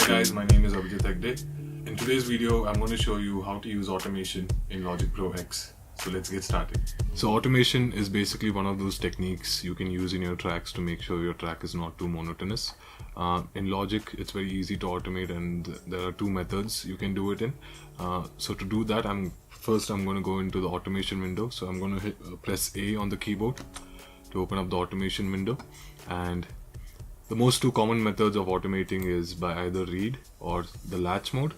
guys, my name is Abhijith Hegde. In today's video, I'm going to show you how to use automation in Logic Pro X. So let's get started. So automation is basically one of those techniques you can use in your tracks to make sure your track is not too monotonous. In Logic, it's very easy to automate, and there are two methods you can do it in. So to do that, I'm going to go into the automation window. So I'm going to press A on the keyboard to open up the automation window. And the most two common methods of automating is by either read or the latch mode.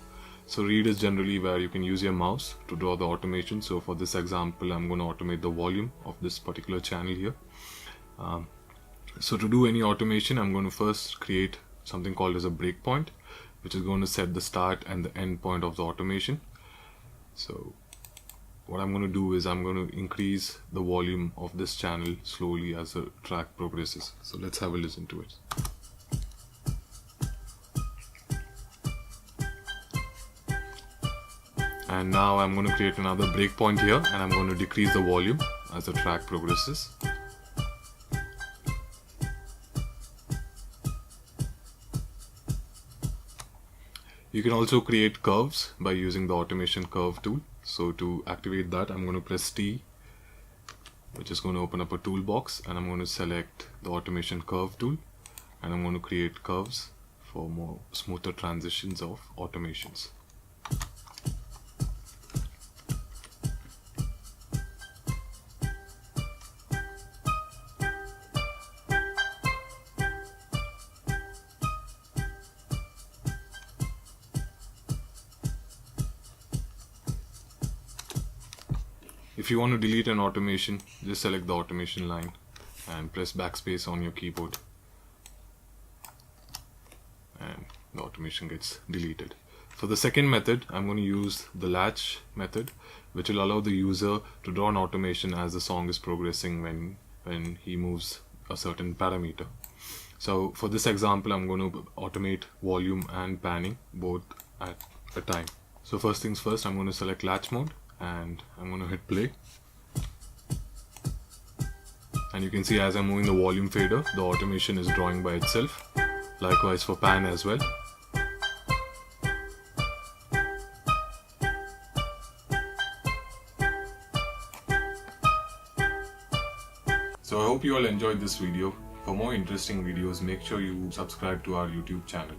So read is generally where you can use your mouse to draw the automation. So for this example, I'm going to automate the volume of this particular channel here. So to do any automation, I'm going to first create something called as a breakpoint, which is going to set the start and the end point of the automation. So what I'm going to do is I'm going to increase the volume of this channel slowly as the track progresses. So let's have a listen to it. And now I'm going to create another breakpoint here, and I'm going to decrease the volume as the track progresses. You can also create curves by using the automation curve tool. So to activate that, I'm going to press T, which is going to open up a toolbox, and I'm going to select the automation curve tool, and I'm going to create curves for more smoother transitions of automations. If you want to delete an automation, just select the automation line and press backspace on your keyboard, and the automation gets deleted. For the second method, I'm going to use the latch method, which will allow the user to draw an automation as the song is progressing when he moves a certain parameter. So for this example, I'm going to automate volume and panning both at a time. So first things first, I'm going to select latch mode, and I'm going to hit play, and you can see as I'm moving the volume fader, the automation is drawing by itself. Likewise for pan as well. So I hope you all enjoyed this video. For more interesting videos, make sure you subscribe to our YouTube channel.